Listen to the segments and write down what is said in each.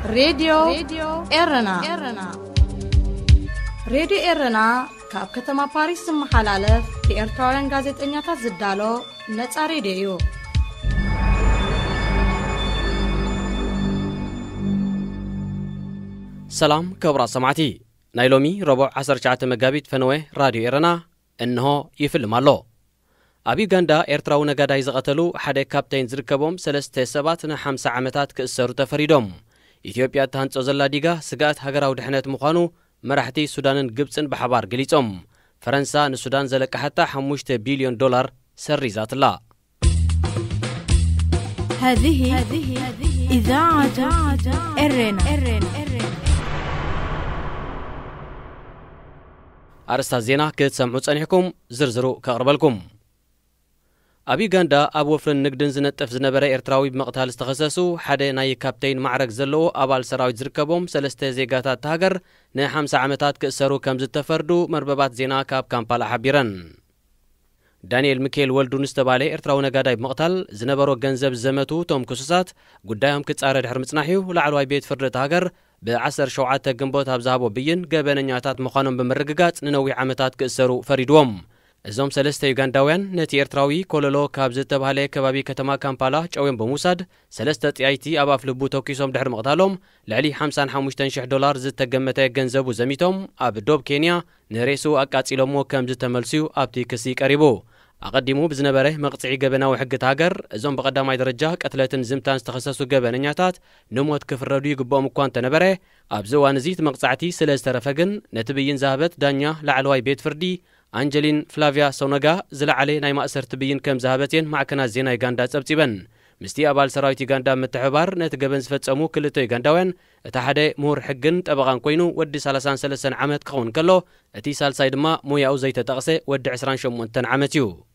راديو إيرنا راديو إيرنا كاب كتما باريس محلالف لإرتوارن غازت إنياتا زدالو نتا راديو سلام كبرى سمعتي نايلومي ربع 19 مغابيت فنوي راديو إيرنا إنه يفلم الله أبي غاندا إرتراو نغاداي زغتلو حدا كابتن زركبوم 3 عامتات كأسرو تفريدوم إثيوبيا تهانصو زلا ديغا سغات هاغراو دحنت مخانو مرحتي سودانن ግብጽን بحبار ገሊጾም فرنسا نسودان زلق حتى 5 بليون دولار سريزات الله هذه إذاعة إرنا أرستا زينا كتسمعوا صنيحكم زرزرو كقربلكم أبي غاندا أب وفرن نقدن زنطف زنبره إرتراوي بمقتال استخصصو حدا ناي كابتن معرك زلو أبال سراويت زركبوم 3 زيغاتات تهاجر ن 5 عامتات كأسرو كم زتفردو مرببات زينا كاب كامبالا حبيرن دانيال ميكيل ولدو نستبالي إرتراو نغاداي بمقتال زنبرو غنزب زمتو توم كسوسات قدايهم كتصارى دحر مصناحيو لعلواي بيت فرد تهاجر ب10 شوعات جنبوت هبزابو بين جبننياتات مخانم بمرغغات ننوي عامتات كأسرو فريدوم እዞም ሰለስተ ዩጋንዳውያን ነቲ ኤርትራዊ ኮሎሎ ካብ ዝተባሃለ ከባቢ ከተማ ካምፓላ ጨውዮም በሙሳድ ሰለስተ ጥያይቲ ኣብ ኣፍልቡ ተኪሶም ድሕሪ መቕታሎም ልዕሊ $55,000 ዝተገመተ ገንዘቡ ዘሚቶም ኣብ ዶብ ኬንያ ንሬሱ ኣቃጺሎሞ ከም ዝተመልሲዩ ኣብቲ ክሲ ቀሪቡ ኣቐዲሙ ብዝነበረ መቕጽዒ ገበናዊ ሕግት ሃገር እዞም ብቐዳማይ ደረጃ ቀትለትን ዝምታን ዝተኸሰሱ ገበነኛታት ንሞት ክፍረዱ ይግብኦም እኳ እንተነበረ ኣብዚ እዋን እዚ እቲ መቕጻዕቲ ስለ ዝተረፈ ግን ነቲ ብይን ዝሃበት ዳኛ ላዕለዋይ ቤት ፍርዲ أنجلين فلافيا سونغا زلعلي ناي مأسر تبين كم ذهبتين مع كنا زينا يغاندا تبتيبن مستي أبال سرايت يغاندا متحبار نتقبن سفتسمو كلتو يغانداوين اتحدي مهور حقن تبغان كوينو ودي 33 عامت كون كلو اتي سال سايدما مويا او زيت تقسي ودي 28 عامتيو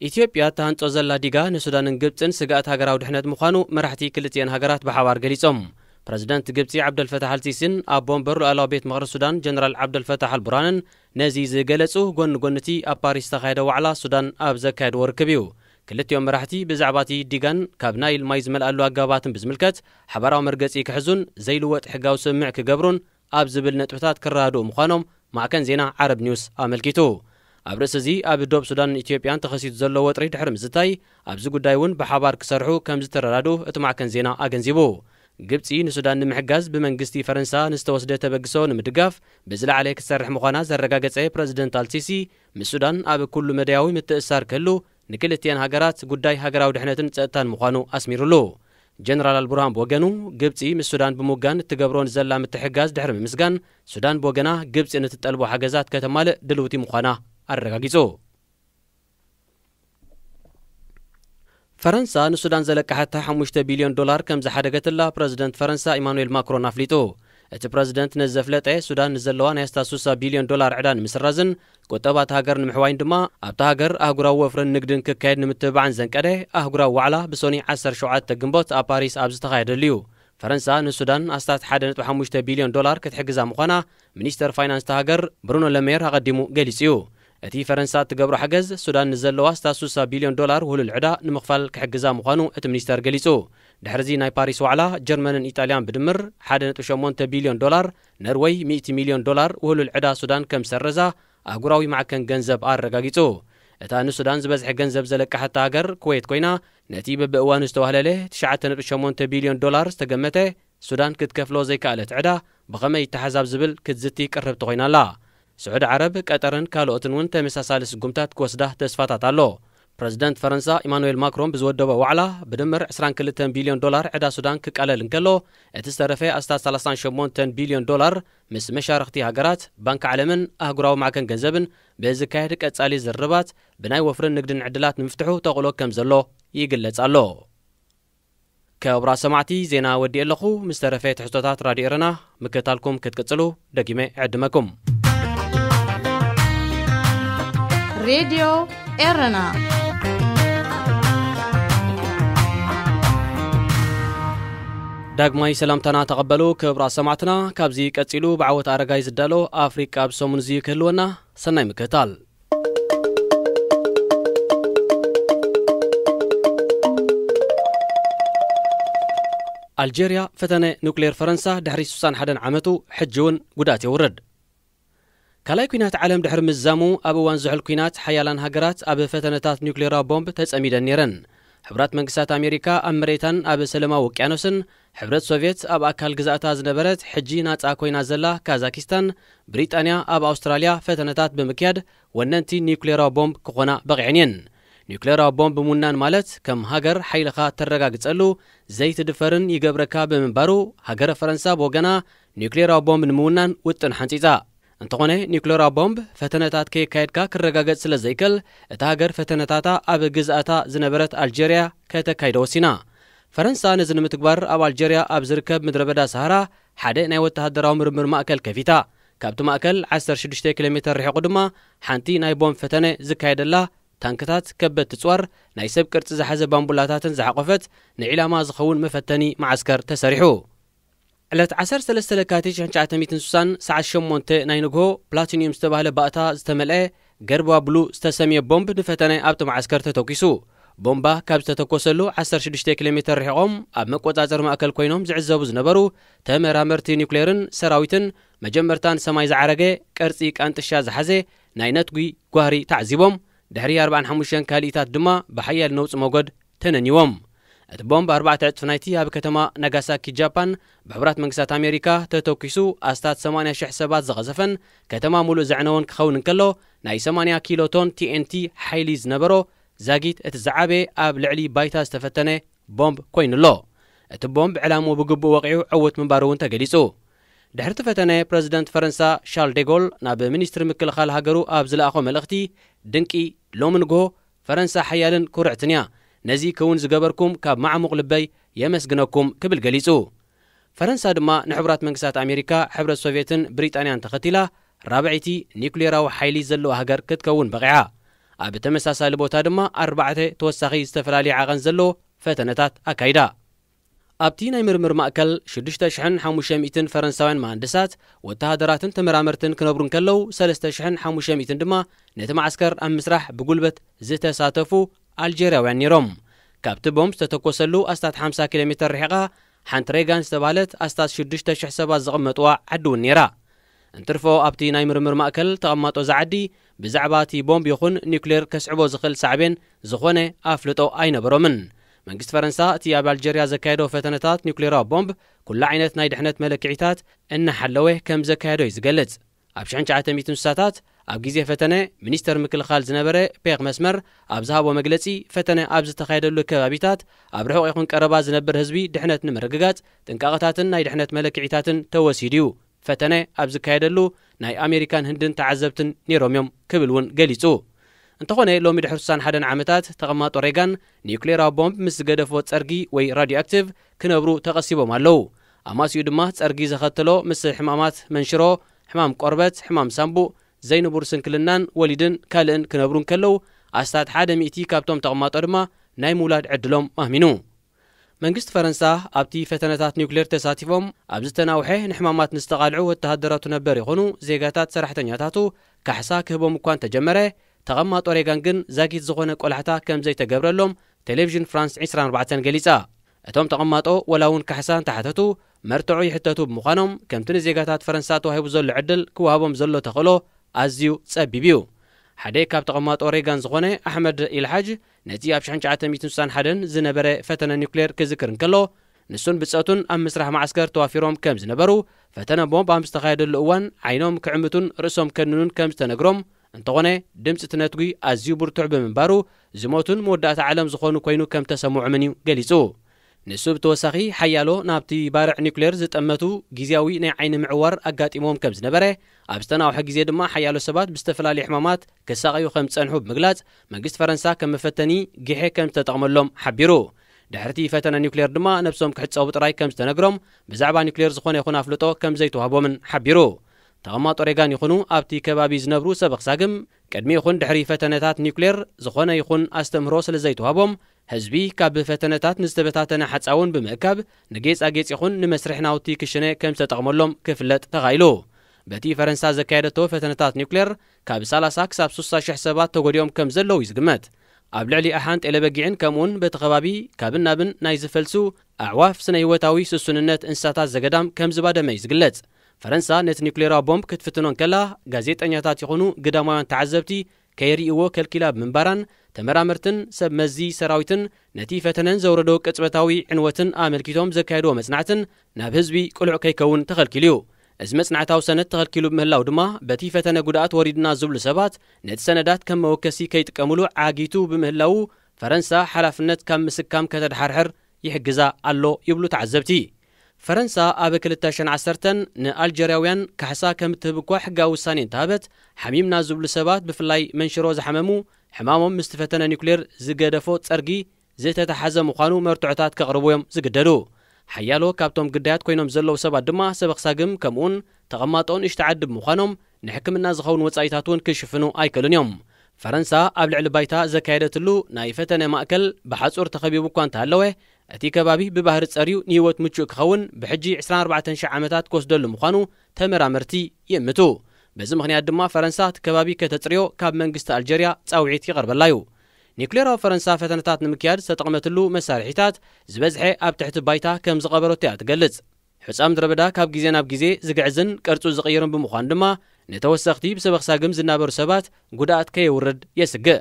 إثيوبيا تهانصو زلا ديغا نسودانن ግብጽን ስጋት ሃገራዊ ድሕነት ምዃኑ መራሕቲ ክልቲአን ሃገራት በሓባር ገሊጾም بريزيدنت جبتي عبد الفتاح السيسي أبون برو على بيت مغرب السودان جنرال عبد الفتاح البرهان نزي زغلصو غونتي أباريس تخايدو على السودان أب زكايد وركبيو كلتيوم مرحتي بزعباتي ديغان كابنايل مايزمل ألو أقاباتن بزملكت حبراو مرقصي كحزون زيلوت حقاو سمع كقبرون أب زبل نطبتات كرادو مخانوم مع كان زينا عرب نيوس أملكيتو أبرس زي أب دوب سودان إثيوبيان تخسيت زلو وطري دحر مزتاي أبز قدايون بحبار كسرحو كم زترادو اتمع كان زينا أغنزيبو ግብጽ ንሱዳን ንምሕጋዝ ብመንግስቲ ፈረንሳ ንስተወስደ ተበግሶ ንምድጋፍ ብዝላ عليك ሰረሕ ምዃና ዘረጋገጸ ፕሬዝደንት አልሲሲ ምስሱዳን ኣብ ኩሉ መዳያዊ ምትእሳር ከሉ ንክልቲአን ሃገራት ጉዳይ ሃገራዊ ድሕነትን ጸጥታን ምዃኑ ኣስሚሩሉ ጀነራል አልቡርሃን በወገኑ ግብጽ ምስሱዳን ብሙጋን ትገብሮን ዘላ ምትሕጋዝ ድሕሪ ምስጋን ሱዳን በወገና ግብጽ ንትጠልቦ ሓገዛት ከተማለ ድልውቲ ምዃና ኣረጋጊጹ فرنسا نسودان زلق حتى 5 بليون دولار كم زحدقتلا بريزيدنت فرنسا ايمانويل ماكرون افليتو ات بريزيدنت نزفلته سودان نزلوان يستاسوس بليون دولار عدان مسرزن قطبات هاجر نمحواين دما ابتا هاجر اهغراو وفرن نقدن ككايد نمتبعن زنقده اهغراو وعلا بسوني 10 شوعات تجنبوت اباريس ابز تخايدليو فرنسا نسودان استات 1.5 بليون دولار كتحجزا مخانا منيستر فاينانس تهاجر برونو لمير هقدمو جاليسيو اتي فرنسا تقبرو حجز سودان نزلوا 3 بليون دولار وهول العدا نمخفل كحجزا مخانو ات منيستر جاليسو دحرزي ناي باريس وعلا جرمن ايطاليان بدمر 1.8 بليون دولار نروي 100 مليون دولار وهول العدا سودان كم سرزا اغراوي معكن جنزب ارغاغيصو اتا نسودان زبزح جنزب زلق حتى هاجر كويت كوينا نتيبه باوان استوهلله 9.8 بليون دولار استقمته سودان كتكفلو زي كالت عدا بغمي تحزاب زبل كتزتي قرب تغينا لا سعود عرب قطرن كالوتن ون تمساسالس غمتات كوسده تسفاتات الله بريزيدنت فرنسا ايمانويل ماكرون بزودبه وعلا بدمر 22 بليون دولار عدا سودان كقلل انكلو اتسترفه استا 38 بليون دولار مس مشارختي هاجرات بنك عالمن اهغراو معكن گنزبن بزكايد قصالي زربات بناي وفرن نقدن عدلات مفتحو تقولو كم زلو يگلص الله كبرا سمعتي زينا ودي لخو مسترفه تحسوتات راديو رنا مكتالكم كتقصلو دقيمه عدمكم راديو إيرنا داغماي سلامتنا تقبلوا كبرا سمعتنا كابزي قصيلو بعوت ارغاي زدالو افريكا بسومن زي كلونا سناي مكتال ኣልጀርያ ፈተነ ኑክሌር ፈረንሳ ድሕሪ 61 ዓመቱ ሕጂውን ጉዳት የውርድ ካልኣይ ኩናት ዓለም ድሕሪ ምዛሙ ኣብ እዋን ዝሕል ኩናት ሓያላን ሃገራት ኣብ ፈተነታት ኒውክሌራዊ ቦምብ ተጸሚደን ነይረን ሕብራት መንግስታት ኣሜሪካ ኣብ መሬታን ኣብ ሰላማዊ ውቅያኖስን ሕብረት ሶቪየት ኣብ ኣካል ግዛእታ ዝነበረት ሕጂ ናጻ ኮይና ዘላ ካዛኪስታን ብሪጣንያ ኣብ ኣውስትራልያ ፈተነታት ብምክያድ ወነንቲ ኒውክሌራዊ ቦምብ ክኾና በቂዐን እየን ኒውክሌራዊ ቦምብ ምውናን ማለት ከም ሃገር ሓይልኻ ተረጋግጸሉ ዘይትድፈርን ይገብረካ ብምንባሩ ሃገረ ፈረንሳ ብወገና ኒውክሌራዊ ቦምብ ንምውናን ውጥን ሓንፂጻ እንተኾነ ኒውክሌራዊ ቦምብ ፈተነታት ከየካየድካ ክረጋገጽ ስለ ዘይክእል እታ ሃገር ፈተነታታ ኣብ ግዛእታ ዝነበረት ኣልጀርያ ከተካይደ ወሲና ፈረንሳ ነዚ ንምትግባር ኣብ ኣልጀርያ ኣብ ዝርከብ ምድረ በዳ ሰሃራ ሓደ ናይ ወተሃደራዊ ምርምር ማእከል ከፊታ ካብቲ ማእከል 16 ኪሎ ሜትር ርሒቑ ድማ ሓንቲ ናይ ቦምብ ፈተነ ዝካየደላ ታንክታት ከበድቲ ጽዋር ናይ ሰብ ቅርጺ ዝሓዘ ባምቡላታትን ዝሓቆፈት ንዒላማ ዝኸውን መፈተኒ ማዓስከር ተሰሪሑ ዕለት 13 ለካቲት 1960 ሰዓት 8 ናይ ንግሆ ፕላቲኒየም ዝተባህለ ባእታ ዝተመልአ ገርባ ብሉ ዝተሰምየ ቦምብ ንፈተነ ኣብቲ ማዓስከር ተተኪሱ ቦምባ ካብ ዝተተኮሰሉ 16 ኪሎ ሜትር ርሒቖም ኣብ መቆጻጸሪ ማእከል ኮይኖም ዝዕዘቡ ዝነበሩ ተመራመርቲ ኒውክሌርን ሰራዊትን መጀመርታን ሰማይ ዝዓረገ ቅርጺ ቃንጥሻ ዝሓዘ ናይ ነትጉ ጓህሪ ተዓዚቦም ድሕሪ 45 ካልኢታት ድማ ብሓያል ነውፂ ሞገድ ተነኒዎም እቲ ቦምብ 4 ዕጥፍ ናይቲ ኣብ ከተማ ናጋሳኪ ጃፓን ብሕብራት መንግስታት ኣሜሪካ ተተኪሱ ኣስታት 80,000 ሰባት ዝቐዘፈን ከተማ ሙሉእ ዘዕነወን ክኸውን እንከሎ ናይ 80 ኪሎ ቶን TNT ሓይሊ ዝነበሮ ዛጊት እቲ ዝዓበየ ኣብ ልዕሊ ባይታ ዝተፈተነ ቦምብ ኮይኑሎ እቲ ቦምብ ዕላሙ ብግቡእ ወቂዑ ዕውት ምንባሩ እውን ተገሊጹ ድሕሪ እቲ ፈተነ ፕረዚደንት ፈረንሳ ሻርል ዴጎል ናብ ሚኒስትሪ ምክልኻል ሃገሩ ኣብ ዝለኣኾ መልእኽቲ ድንቂ ሎሚ ንግሆ ፈረንሳ ሓያልን ኩርዕትን እያ ነዚ ክውን ዝገበርኩም ካብ ማዕሙቕ ልበይ የመስግነኩም ክብል ገሊጹ ፈረንሳ ድማ ንሕብራት መንግስታት ኣሜሪካ ሕብረት ሶቪየትን ብሪጣንያን ተኸቲላ ራብዒቲ ኒውክሌራዊ ሓይሊ ዘለዎ ሃገር ክትከውን በቂዓ ኣብ ተመሳሳሊ ቦታ ድማ 4 ተወሳኺ ዝተፈላለየ ዓቐን ዘሎ ፈተነታት ኣካይዳ ኣብቲ ናይ ምርምር ማእከል 6500 ፈረንሳውያን መሃንድሳት ወተሃደራትን ተመራመርትን ክነብሩ እንከለው 3500 ድማ ነቲ ማዓስከር ኣብ ምስራሕ ብጉልበት ዝተሳተፉ ኣልጀርያውያን ነይሮም ካብቲ ቦምብ ዝተተኮሰሉ ኣስታት 50 ኪሎ ሜትር ርሒቓ ሓንቲ ሬጋን ዝተባህለት ኣስታት 6000 ሰባት ዝቕመጥዋ ዓዲ እውን ነይራ እንትርፎ ኣብቲ ናይ ምርምር ማእከል ተቐማጦ ዝዓዲ ብዛዕባ እቲ ቦምብ ይኹን ኒውክሌር ከስዕቦ ዝኽእል ሳዕቤን ዝኾነ ኣፍልጦ ኣይነበሮምን መንግስቲ ፈረንሳ እቲ ኣብ ኣልጀርያ ዘካየዶ ፈተነታት ኒውክሌራዊ ቦምብ ኩሉ ዓይነት ናይ ድሕነት መለክዒታት እናሓለወ ከም ዘካየዶ እዩ ዝገልጽ ኣብ 1960ታት ኣብ ግዜ ፈተነ ሚኒስተር ምክልኻል ዝነበረ ፔክ መስመር ኣብ ዝሃቦ መግለጺ ፈተነ ኣብ ዝተኻየደሉ ከባቢታት ኣብ ርሑቕ ይኹን ቀረባ ዝነብር ህዝቢ ድሕነት ንምርግጋጽ ጥንቃቐታትን ናይ ድሕነት መለክዒታትን ተወሲዱ እዩ ፈተነ ኣብ ዝካየደሉ ናይ ኣሜሪካን ህንድን ተዓዘብትን ነይሮም እዮም ክብል እውን ገሊጹ እንተኾነ ሎሚ ድሕሪ 61 ዓመታት ተቐማጦ ሬጋን ኒውክሌራዊ ቦምብ ምስ ዝገደፎ ጸርጊ ወይ ራድዮ ኣክቲቭ ክነብሩ ተቐሲቦም ኣለዉ ኣማሲኡ ድማ ጸርጊ ዘኸተሎ ምስ ሕማማት መንሽሮ ሕማም ቆርበት ሕማም ሳምቡእ ዘይንቡር ስንክልናን ወሊድን ካልእን ክነብሩ እንከለው ኣስታት 100 ካብቶም ተቐማጦ ድማ ናይ ምውላድ ዕድሎም ማህሚኑ መንግስቲ ፈረንሳ ኣብቲ ፈተነታት ኒውክሌር ተሳቲፎም ኣብ ዝተናውሐ ንሕማማት ንዝተቓልዑ ወተሃደራቱ ነበር ይኹኑ ዜጋታት ሰራሕተኛታቱ ካሕሳ ክህቦም እኳ እንተጀመረ ተቐማጦ ሬጋን ግን ዛጊት ዝኾነ ቆላሕታ ከም ዘይተገብረሎም ቴሌቪዥን ፍራንስ 24 ገሊጻ እቶም ተቐማጦ ወላውን ካሕሳ እንተሓተቱ መርትዑ ይሕተቱ ብምዃኖም ከምቲ ንዜጋታት ፈረንሳ ተዋሂቡ ዘሎ ዕድል ክወሃቦም ዘሎ ተኽእሎ ኣዝዩ ጸቢብ እዩ ሓደ ካብ ተቐማጦ ሬጋን ዝኾነ ኣሕመድ ኢልሓጅ ነቲ ኣብ 1961 ዝነበረ ፈተነ ኒውክሌር ክዝክር እንከሎ ንሱን ብፀቱን ኣብ ምስራሕ ማዓስከር ተዋፊሮም ከም ዝነበሩ ፈተነ ቦምብ ኣብ ዝተኻየደሉ እዋን ዓይኖም ክዕምቱን ርእሶም ከንኑን ከም ዝተነግሮም እንተኾነ ድምፂ ትነትጉ ኣዝዩ ብርቱዕ ብምንባሩ ዝሞቱን መወዳእታ ዓለም ዝኾኑ ኮይኑ ከም ተሰምዖምን እዩ ገሊጹ ንሱ ብተወሳኺ ሓያሎ ናብቲ ባርዕ ኒውክሌር ዝጠመቱ ግዜያዊ ናይ ዓይኒ ምዕዋር ኣጋጢሞም ከም ዝነበረ ኣብ ዝተናውሐ ግዜ ድማ ሓያሎ ሰባት ብዝተፈላለዩ ሕማማት ክሳቐዩ ከም ዝጸንሑ ብምግላጽ መንግስቲ ፈረንሳ ከም መፈተኒ ጊxe ከም ዝተጠቕመሎም ሓቢሩ ድሕርቲ ፈተነ ኒውክሌር ድማ ነብሶም ክሕፀቡ ጥራይ ከም ዝተነግሮም ብዛዕባ ኒውክሌር ዝኾነ ይኹን ኣፍልጦ ከም ዘይተዋህቦምን ሓቢሩ ተቐማጦ ሬጋን ይኹኑ ኣብቲ ከባቢ ዝነብሩ ሰብ ክሳግም ቅድሚ ይኹን ድሕሪ ፈተነታት ኒውክሌር ዝኾነ ይኹን ኣስተምህሮ ስለ ዘይተዋህቦም ህዝቢ ካብ ፈተነታት ንዝተበታተነ ሓፃውን ብምእካብ ንጌፃጌፅ ይኹን ንመስርሕ ናውቲ ክሽነ ከም ዝተጠቕመሎም ክፍለጥ ተኻኢሉ በቲ ፈረንሳ ዘካየደቶ ፈተነታት ኒውክሌር ካብ 30 ክሳብ 60,000 ሰባት ተጎዲኦም ከም ዘለዉ ይዝግመት ኣብ ልዕሊ ኣሓንት ኤለበጊዕን ከምኡን በቲ ከባቢ ካብን ናብን ናይ ዝፈልሱ ኣዕዋፍ ስነ ህይወታዊ ስሱንነት እንስሳታት ዘገዳም ከም ዝባደመ እዩ ዝግለጽ። ፈረንሳ ነቲ ኒውክሌራዊ ቦምብ ክትፍትኖን ከላ ጋዜጠኛታት ይኹኑ ግዳማውያን ተዓዘብቲ ከይሪእዎ ከልኪላ ብምንባራን ተመራመርትን ሰብ መዚ ሰራዊትን ነቲ ፈተነን ዘውረዶ ቅጽበታዊ ዕንወትን ኣመልኪቶም ዘካየድዎ መጽናዕትን ናብ ህዝቢ ቁልዕ ከይከውን ተኸልኪሉ እዩ። እዚ መጽናዕታዊ ሰነድ ተኸልኪሉ ምህላው ድማ በቲ ፈተነ ጉድኣት ወሪድና ዝብሉ ሰባት ነቲ ሰነዳት ከም መወከሲ ከይጥቀምሉ ዓጊቱ ብምህላው ፈረንሳ ሓላፍነት ካብ ምስካም ከተድሓርሕር ይሕግዛ ኣሎ ይብሉ ተዓዘብቲ። ፈረንሳ ኣብ 2010 ንኣልጀርያውያን ካሕሳ ከም እትህብ እኳ ሕጋዊ ውሳኔ እንተሃበት ሓሚምና ዝብሉ ሰባት ብፍላይ መንሽሮ ዝሓመሙ ሕማሞም ምስ ተፈተነ ኒውክሌር ዝገደፎ ጸርጊ ዝተተሓዘ ምዃኑ መርትዖታት ከቕርብዮም ዝግደዱ። ሓያሎ ካብቶም ግዳያት ኮይኖም ዘለዉ ሰባት ድማ ሰበክሳግም ከምኡን ተቐማጦን እሽተዓዲ ብምዃኖም ንሕክምና ዝኸውን ወጻኢታት እውን ክሽፍኑ ኣይከሉን እዮም። ፈረንሳ ኣብ ልዕሊ ባይታ ዘካየደትሉ ናይ ፈተነ ማእከል ብሓጹር ተኸቢቡ እኳ እንተሃለወ እቲ ከባቢ ብባህሪ ጸርዩ ንህይወት ምቹእ ክኸውን ብሕጂ 24,000 ዓመታት ክወስደሉ ምዃኑ ተመራመርቲ ይእምቱ። በዚ ምኽንያት ድማ ፈረንሳ እቲ ከባቢ ከተጽርዮ ካብ መንግስቲ ኣልጀርያ ጻውዒት ይቐርበላ እዩ። ኒውክሌራዊ ፈረንሳ ፈተነታት ንምክያድ ዝተጠቕመትሉ መሳርሒታት ዝበዝሐ ኣብ ትሕቲ ባይታ ከም ዝቐበረቶ እያ ትገልጽ። ሕጻም ምድረ በዳ ካብ ግዜ ናብ ግዜ ዝግዕዝን ቅርጹ ዝቕይርን ብምዃኑ ድማ ነተወሰኽቲ ብሰበክሳግም ዝናበሩ ሰባት ጉድኣት ከየውርድ የስግእ።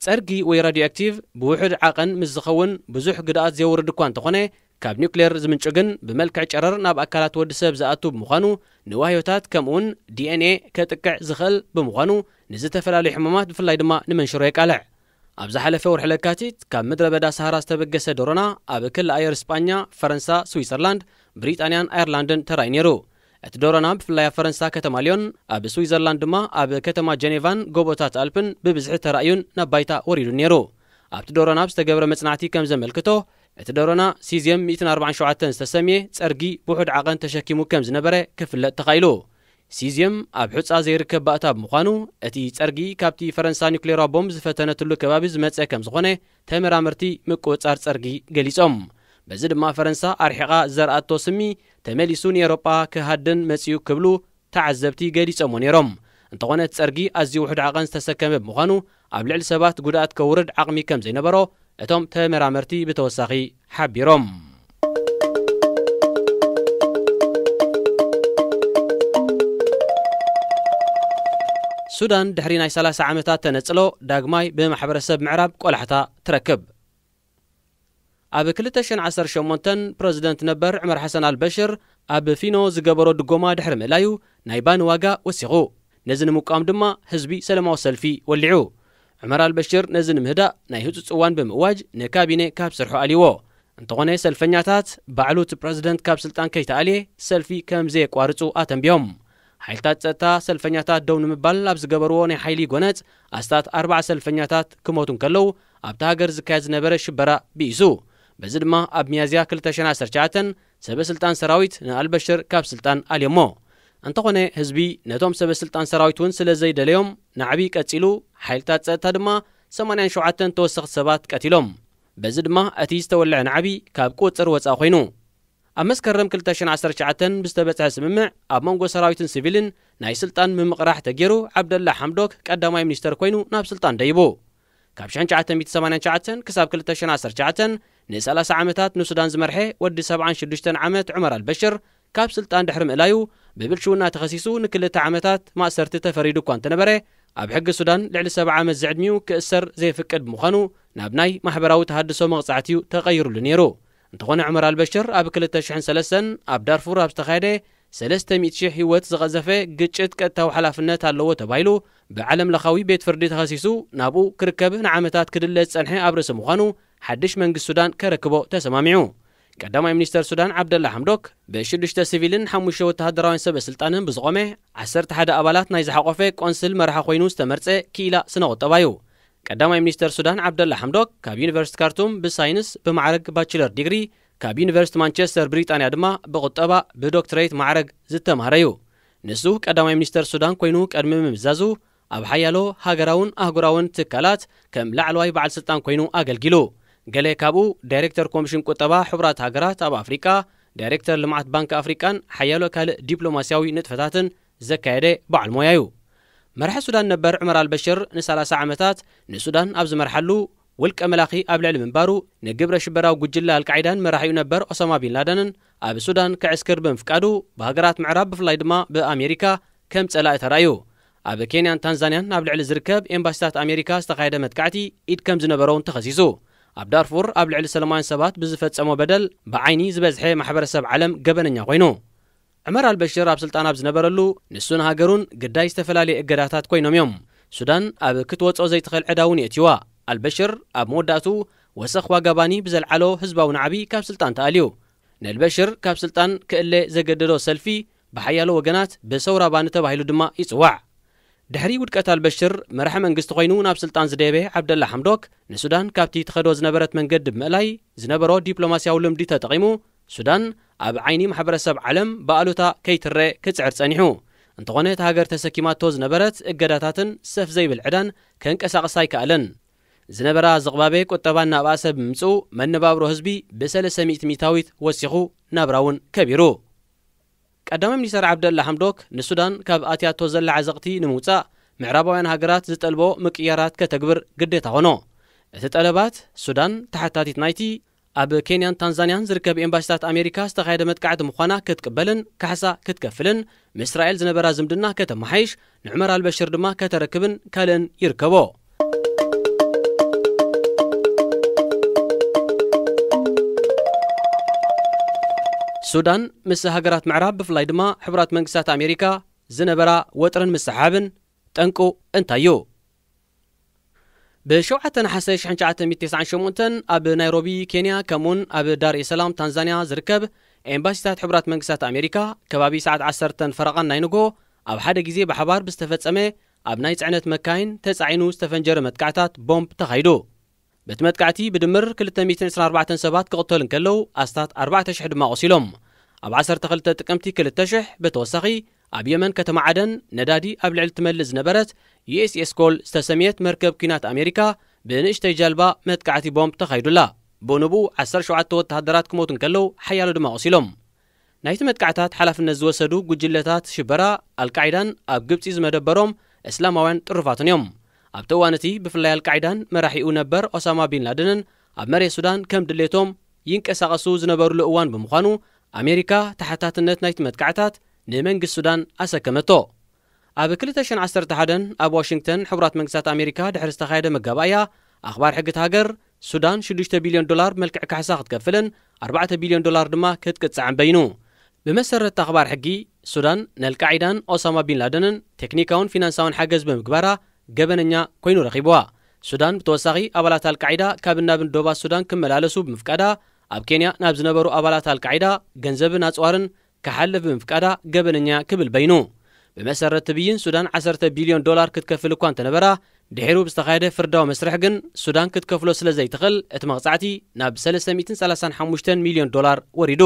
ጸርጊ ወይ ራድዮ ኣክቲቭ ብውሑድ ዓቐን ምስ ዝኸውን ብዙሕ ጉድኣት ዘየውርድ እኳ እንተኾነ ካብ ኒውክሌር ዝምንጩ ግን ብመልክዕ ጨረር ናብ ኣካላት ወዲ ሰብ ዝኣቱ ብምዃኑ ንዋህዮታት ከምኡን ዲኤንኤ ከጥቅዕ ዝኽእል ብምዃኑ ንዝተፈላለዩ ሕማማት ብፍላይ ድማ ንመንሽሮ የቃልዕ። ኣብ ዝሓለፈ ወርሒ ለካቲት ካብ ምድረ በዳ ሰሃራ ዝተበገሰ ዶሮና ኣብ ክልል ኣየር እስጳኛ፣ ፈረንሳ፣ ስዊዘርላንድ፣ ብሪጣንያን ኣየርላንድን ተራእዩ ነይሩ። እቲ ዶሮና ብፍላይ ኣብ ፈረንሳ ከተማ ሊዮን ኣብ ስዊዘርላንድ ድማ ኣብ ከተማ ጀኔቫን ጎቦታት ኣልፕን ብብዝሒ ተራእዩን ናብ ባይታ ወሪዱ ነይሩ። ኣብቲ ዶሮና ዝተገብረ መጽናዕቲ ከም ዘመልክቶ እቲ ዶሮና ሲዝየም 147 ዝተሰምየ ጸርጊ ብውሑድ ዓቐን ተሸኪሙ ከም ዝነበረ ክፍለጥ ተኻኢሉ። ሲዝየም ኣብ ሕጻ ዘይርከብ ባእታ ብምዃኑ እቲ ጸርጊ ካብቲ ፈረንሳ ኒውክሌራዊ ቦምብ ዝፈተነትሉ ከባቢ ዝመጸ ከም ዝኾነ ተመራመርቲ ምቁጽጻር ጸርጊ ገሊጾም። በዚ ድማ ፈረንሳ ኣርሒቓ ዘርኣቶ ስሚ ተመሊሱ ንኤውሮጳ ክሃድን መጺኡ ክብሉ ተዓዘብቲ ገሊጾሞ ነይሮም። እንተኾነ እቲ ጸርጊ ኣዝዩ ውሑድ ዓቐን ዝተሰከመ ብምዃኑ ኣብ ልዕሊ ሰባት ጉድኣት ከውርድ ዓቕሚ ከም ዘይነበሮ እቶም ተመራመርቲ ብተወሳኺ ሓቢሮም። ሱዳን ድሕሪ ናይ 30 ዓመታት ተነጽሎ ዳግማይ ብማሕበረሰብ ምዕራብ ቆላሕታ ትረክብ። ኣብ 2018 ፕረዚደንት ነበር ዑመር ሓሰን ኣልበሽር ኣብ ፊኖ ዝገበሮ ድጎማ ድሕሪ ምእላዩ ናይ ባኒ ዋጋ ወሲኹ። ነዚ ንምቋም ድማ ህዝቢ ሰላማዊ ሰልፊ ወሊዑ። ዑመር ኣልበሽር ነዚ ንምህዳእ ናይ ህፁፅ እዋን ብምእዋጅ ንካቢነ ካብ ስርሑ ኣልይዎ። እንተኾነ ሰልፈኛታት ባዕሉ እቲ ፕረዚደንት ካብ ስልጣን ከይተኣልየ ሰልፊ ከም ዘየቋርፁ ኣተንቢዮም። ሓይልታት ጸጥታ ሰልፈኛታት ደው ንምባል ኣብ ዝገበርዎ ናይ ሓይሊ ጎነፅ ኣስታት 40 ሰልፈኛታት ክሞቱን ከለዉ ኣብቲ ሃገር ዝካየድ ዝነበረ ሽበራ ቢኢሱ። በዚ ድማ ኣብ ሚያዝያ 2019 ሰበስልጣን ሰራዊት ንኣልበሽር ካብ ስልጣን ኣልየሞ። እንተኾነ ህዝቢ ነቶም ሰበስልጣን ሰራዊት እውን ስለ ዘይደለዮም ናዕቢ ቀጺሉ ሓይልታት ጸጥታ ድማ 87 ተወሰኽቲ ሰባት ቀቲሎም። በዚ ድማ እቲ ዝተወልዐ ናዕቢ ካብ ቁፅር ወፃእ ኮይኑ ኣብ መስከረም 2019 ብዝተበጽሐ ስምምዕ ኣብ መንጎ ሰራዊትን ሲቪልን ናይ ስልጣን ምምቕራሕ ተገይሩ ዓብደላ ሐምዶክ ቀዳማይ ሚኒስተር ኮይኑ ናብ ስልጣን ደይቡ። ካብ 1989 ክሳብ 2019 ን30 ዓመታት ንሱዳን ዝመርሐ ወዲ 76 ዓመት ዑመር ኣልበሽር ካብ ስልጣን ድሕሪ ምእላዩ ብብልሽውና ተኸሲሱ ን2 ዓመታት ማእሰርቲ ተፈሪዱ እኳ እንተነበረ ኣብ ሕጊ ሱዳን ልዕሊ 70 ዓመት ዝዕድሚኡ ክእሰር ዘይፍቀድ ብምዃኑ ናብ ናይ ማሕበራዊ ተሃድሶ መቕጻዕትዩ ተቐይሩሉ ነይሩ። እንተኾነ ዑመር ኣልበሽር ኣብ 2003 ኣብ ዳርፉር ኣብ ዝተኻየደ 300,000 ህይወት ዝቐዘፈ ግጭት ቀጥታዊ ሓላፍነት ኣለዎ ተባሂሉ ብዓለም ለኻዊ ቤት ፍርዲ ተኸሲሱ ናብኡ ክርከብ ንዓመታት ክድለ ዝጸንሐ ኣብ ርእሲ ምዃኑ ሓድሽ መንግስቲ ሱዳን ከረክቦ ተሰማሚዑ። ቀዳማይ ሚኒስተር ሱዳን ዓብደላ ሐምዶክ ብ6 ሲቪልን 5 ወተሃደራውያን ሰበስልጣንን ብዝቖመ 11 ኣባላት ናይ ዝሓቖፈ ቆንስል መርሓ ኮይኑ ዝተመርጸ ክኢላ ስነ ቁጠባ እዩ። ቀዳማይ ሚኒስተር ሱዳን ዓብደላ ሐምዶክ ካብ ዩኒቨርሲቲ ካርቱም ብሳይንስ ብማዕረግ ባችለር ዲግሪ ካብ ዩኒቨርሲቲ ማንቸስተር ብሪጣንያ ድማ ብቁጠባ ብዶክትሬት ማዕረግ ዝተምሃረ እዩ። ንሱ ቀዳማይ ሚኒስተር ሱዳን ኮይኑ ቀድሚ ምምዛዙ ኣብ ሓያሎ ሃገራውን ኣህጉራውን ትካላት ከም ላዕለዋይ በዓል ስልጣን ኮይኑ ኣገልጊሉ። ገለ ካብኡ ዳይሬክተር ኮሚሽን ቁጠባ ሕቡራት ሃገራት ኣብ ኣፍሪካ፣ ዳይሬክተር ልምዓት ባንኪ ኣፍሪቃን ሓያሎ ካልእ ዲፕሎማስያዊ ንጥፈታትን ዘካየደ በዓል ሞያ እዩ። مرح السودان نبر عمر البشر ن30 ዓመታት ንሱዳን ኣብ ዝመርሐሉ ውልቀ መላኺ ኣብ ልዕሊ ምንባሩ ንግብረ ሽበራዊ ጉጅለ አልቃይዳን መራሒኡ ነበር ኦሳማ ቢን ላደንን ኣብ ሱዳን ከዕስክር ብምፍቃዱ በሃገራት ምዕራብ ብፍላይ ድማ በአሜሪካ ከም ጸላኢ ተራዩ ኣብ ኬንያን ታንዛኒያን ኣብ ልዕሊ ዝርከብ ኤምባሲታት አሜሪካ ዝተኻየደ መጥቃዕቲ ኢድ ከም ዝነበረውን ተኸሲሱ ኣብ ዳርፉር ኣብ ልዕሊ ሰላማውያን ሰባት ብዝፈጸሞ በደል ብዓይኒ ዝበዝሐ ማሕበረሰብ ዓለም ገበነኛ ኮይኑ عمر البشر ኣብ ስልጣን ኣብ ዝነበረሉ ንሱን ሃገሩን ግዳይ ዝተፈላለዩ እገዳታት ኮይኖም እዮም ሱዳን ኣብ ክትወጽኦ ዘይትኽእል ዕዳውን የትዋ البشر ኣብ መወዳእቱ ወሰኽ ዋጋባኒ ብዘልዓሎ ህዝባዊ ናዕቢ ካብ ስልጣን ተኣልዩ ንልበሽር ካብ ስልጣን ክእለ ዘገደዶ ሰልፊ ብሓያሎ ወገናት በሰውራ ባኒ ተባሂሉ ድማ ይጽዋዕ ድሕሪ ውድቀት البشር መራሒ መንግስቲ ኮይኑ ናብ ስልጣን ዝደበ ዓብደላ ሐምዶክ ንሱዳን ካብቲ ተኸዶ ዝነበረት መንገዲ ብምእላይ ዝነበሮ ዲፕሎማሲያዊ ልምዲ ተጠቂሙ ሱዳን ኣብ ዓይኒ ማሕበረሰብ ዓለም በኣሉታ ከይትረ ክጽዕር ጸኒሑ እንተኾነ ሃገር ተሰኪማቶ ዝነበረት እገዳታትን ሰፍ ዘይብል ዕዳን ከንቀሳቀሳ ይከኣለን ዝነበራ ዝቕባበ ቁጠባን ናብኣሰብ ምምፁ መንባብሮ ህዝቢ ብ300 ሚታዊት ወሲኹ ናብራውን ከቢሩ ቀዳማይ ሚኒስትር ዓብደላ ሐምዶክ ንሱዳን ካብ ኣትያቶ ዘላ ዓዘቕቲ ንምውፃእ ምዕራባውያን ሃገራት ዝጠልቦ ምቅያራት ከተግብር ግዴታ ሆኖ እቲ ጠለባት ሱዳን ተሓታቲት ናይቲ ኣብ ኬንያን ታንዛኒያን ዝርከብ ኤምባሲታት አሜሪካ ዝተኻየደ መጥቃዕቲ ምዃና ክትቅበልን ካሕሳ ክትከፍልን ምስ እስራኤል ዝነበራ ዝምድና ከተመሓይሽ ንዑመር አልበሽር ድማ ከተረክብን ካልእን ይርከቦ ሱዳን ምስ ሃገራት ምዕራብ ብፍላይ ድማ ሕብራት መንግስታት አሜሪካ ዝነበራ ወጥርን ምሰሓብን ጠንቁ እንታዩ በ7 نحاس 1998 ኣብ ናይሮቢ ኬንያ ከምኡን ኣብ ዳር ሰላም ታንዛኒያ ዝርከብ ኤምባሲታት ሕብራት መንግስታት አሜሪካ ከባቢ ሰዓት 10 ፈረቓን ናይንጎ ኣብ ሓደ ግዜ ብሓባር ብዝተፈጸመ ኣብ ናይ ጽዕነት መካይን ተጻዒኑ ዝተፈንጀረ መጥቃዕታት ቦምብ ተኻይዱ በቲ መጥቃዕቲ ብድምር 224 ሰባት ክቕተሉ እንከለዉ ኣስታት 4000 ድማ ቆሲሎም ኣብ 12 ጥቅምቲ 2000 በተወሳኺ ኣብ የመን ከተማ ዓደን ነዳዲ ኣብ ልዕሊ ትመልእ ዝነበረት USS ኮል ዝተሰሚየት መርከብ ኩናት አሜሪካ ብንእሽተይ ጀልባ መጥቃዕቲ ቦምብ ተኻይዱላ ብንቡ 17 ወተሃደራት ክሞቱ እንከለዉ ሓያሎ ድማ ቆሲሎም ናይቲ መጥቃዕታት ሓላፍነት ዝወሰዱ ጉጅለታት ሽበራ አልቃይዳን ኣብ ግብፂ ዝመደበሮም እስላማውያን ጥሩፋትን እዮም ኣብ ተዋነቲ ብፍላይ አልቃይዳን መራሒኡ ነበር ኦሳማ ቢን ላደንን ኣብ መሬት ሱዳን ከም ድሌቶም ይንቀሳቐሱ ዝነበሩሉ እዋን ብምዃኑ አሜሪካ ተሓታትነት ናይቲ መጥቃዕታት ንመንግስት ሱዳን ኣሰከመቶ ኣብ 2011 ኣብ ዋሽንግተን ሕብራት መንግስታት አሜሪካ ድሕሪ ዝተኻየደ መጋባእያ ኣኽባር ሕጊት ሃገር ሱዳን $6 ቢልዮን መልክዕ ካሕሳ ክትከፍልን $4 ቢልዮን ድማ ክትቅጽዕን በይኑ ብመሰረት ኣኽባር ሕጊ ሱዳን ንአልቃይዳን ኦሳማ ቢን ላደንን ቴክኒካውን ፊናንሳውን ሓገዝ ብምግባራ ገበነኛ ኮይኑ ረኺብዋ ሱዳን ብተወሳኺ ኣባላት አልቃይዳ ካብ ናብን ዶባ ሱዳን ክመላለሱ ብምፍቃዳ ኣብ ኬንያ ናብ ዝነበሩ ኣባላት አልቃይዳ ገንዘብን ኣጽዋርን كحلف بمفقادا ገበነኛ ክብል በይኑ بمسرت تبين سودان $10 ቢልዮን ክትከፍል እኳ እንተነበራ ድሕሩ ብዝተኻየደ ፍርዳዊ መስርሕ ግን ሱዳን ክትከፍሎ ስለ ዘይትኽእል እቲ መቕጻዕቲ ናብ $335 ሚልዮን ወሪዱ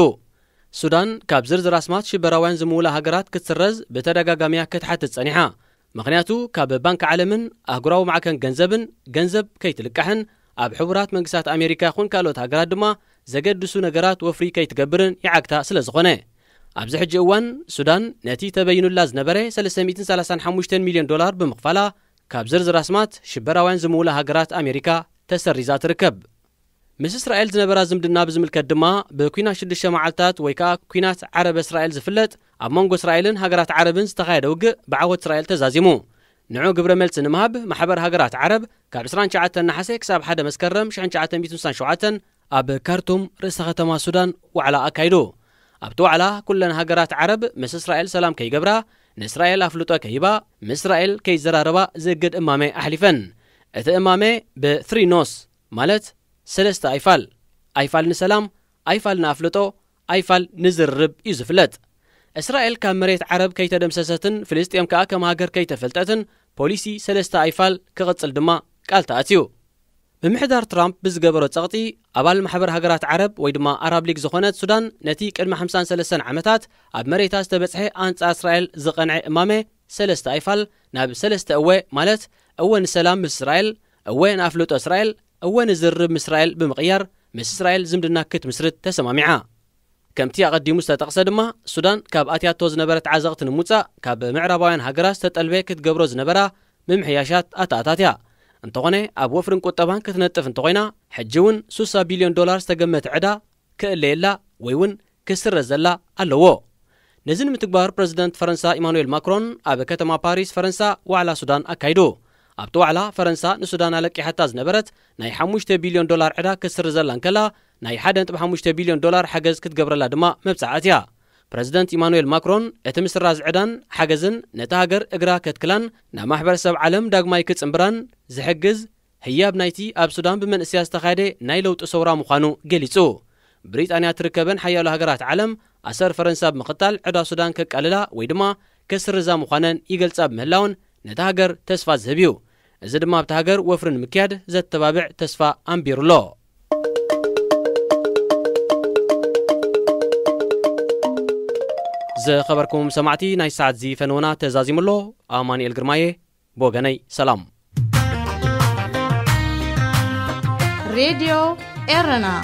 ሱዳን ካብ ዝርዝር ኣስማት ሽበራውያን ዝምውላ ሃገራት ክትስረዝ በተደጋጋሚያ ክትሓትት ጸኒሓ ምኽንያቱ ካብ ባንክ ዓለምን ኣህጉራዊ ማዕከን ገንዘብ ከይትልቃሕን ኣብ ሕቡራት መንግስታት አሜሪካ ይኹን ካልኦት ሃገራት ድማ ዘገድሱ ነገራት ወፍሪ ከይትገብርን ይዓግታ ስለ ዝኾነ ኣብዚ ሕጂ እዋን ሱዳን ነቲ ተበይኑላ ዝነበረ $335 ሚልዮን ብምኽፋላ ካብ ዝርዝር ኣስማት ሽበራውያን ዝምውላ ሃገራት አሜሪካ ተሰሪዛ ትርከብ ምስ እስራኤል ዝነበራ ዝምድና ብዝምልከት ድማ በኩናት 6 መዓልታት ወይ ከዓ ኩናት ዓረብ እስራኤል ዝፍለጥ ኣብ መንጎ እስራኤልን ሃገራት ዓረብን ዝተኻየደ ውግእ ብዓወት እስራኤል ተዛዚሙ ንዑ ግብረ መልሲ ንምሃብ ማሕበር ሃገራት ዓረብ ካብ 29 ነሓሴ ክሳብ 1 መስከረም 1967 ኣብ ካርቱም ርእሰ ከተማ ሱዳን ዋዕላ ኣካይዱ ኣብቲ ዋዕላ ኩለን ሃገራት ዓረብ ምስ እስራኤል ሰላም ከይገብራ ንእስራኤል ኣፍልጦ ከይባ ምስ እስራኤል ከይዘራረባ ዝእግድ እማሜ ኣሕሊፈን እቲ እማሜ ብ3 ኖስ ማለት ሰለስተ ኣይፋል ንሰላም ኣይፋል ንኣፍልጦ ኣይፋል ንዝርርብ እዩ ዝፍለጥ እስራኤል ካብ መሬት ዓረብ ከይተደምሰሰትን ፍልስጤም ከዓ ከም ሃገር ከይተፈልጠትን ፖሊሲ ሰለስተ ኣይፋል ክቕጽል ድማ ቃል ተኣትዩ ብምሕዳር ትራምፕ ብዝገበሮ ጸቕጢ ኣባል ማሕበር ሃገራት ዓረብ ወይ ድማ ኣራብ ሊግ ዝኾነት ሱዳን ነቲ ቅድሚ 53 ዓመታት ኣብ መሬታ ዝተበጽሐ ኣንጻር እስራኤል ዝቐንዐ እማሜ ሰለስተ ኣይፋል ናብ ሰለስተ እወ ማለት እወ ንሰላም ምስ እስራኤል እወ ንኣፍልጦ እስራኤል እወ ንዝርብ ምስ እስራኤል ብምቕያር ምስ እስራኤል ዝምድና ክትምስርት ተሰማሚዓ ከምቲ ኣቐዲሙ ዝተጠቕሰ ድማ ሱዳን ካብ ኣትያቶ ዝነበረት ዓዘቕቲ ንምውፃእ ካብ ምዕራባውያን ሃገራት ዝተጠልበ ክትገብሮ ዝነበራ ምምሕያሻት ኣታኣታት እያ እንተኾነ ኣብ ወፍርን ቁጠባን ክትነጥፍ እንተኾይና ሕጂ እውን 60 ቢልዮን ዶላር ዝተገመተ ዕዳ ክእለየላ ወይ እውን ክስረዝ ዘላ ኣለዎ ነዚ ንምትግባር ፕረዚደንት ፈረንሳ ኢማኑኤል ማክሮን ኣብ ከተማ ፓሪስ ፈረንሳ ዋዕላ ሱዳን ኣካይዱ ኣብቲ ዋዕላ ፈረንሳ ንሱዳን ኣለቂሓታ ዝነበረት ናይ 5 ቢልዮን ዶላር ዕዳ ክስርዝ ዘላ እንከላ ናይ 1.5 ቢልዮን ዶላር ሓገዝ ክትገብረላ ድማ መብጻዕት እያ ፕረዚደንት ኢማኑኤል ማክሮን እቲ ምስራዝ ዕዳን ሓገዝን ነታ ሃገር እግራ ከትክላን ናብ ማሕበረሰብ ዓለም ዳግማይ ክጽምብራን ዝሕግዝ ህያብ ናይቲ ኣብ ሱዳን ብመንእስያ ዝተኻየደ ናይ ለውጢ ሰውራ ምዃኑ ገሊጹ ብሪጣንያ ትርከበን ሓያሎ ሃገራት ዓለም ኣሰር ፈረንሳ ብምኽታል ዕዳ ሱዳን ከቃልላ ወይ ድማ ከስርዛ ምዃነን ይገልጻ ብምህላውን ነታ ሃገር ተስፋ ዝህብ እዩ እዚ ድማ ኣብቲ ሃገር ወፍሪ ንምክያድ ዘተባብዕ ተስፋ ኣንቢሩሎ زخبركم سمعتي ناي ساعت زي فنونا تزازيم الله آماني الجرماية بوغاني سلام راديو إرنا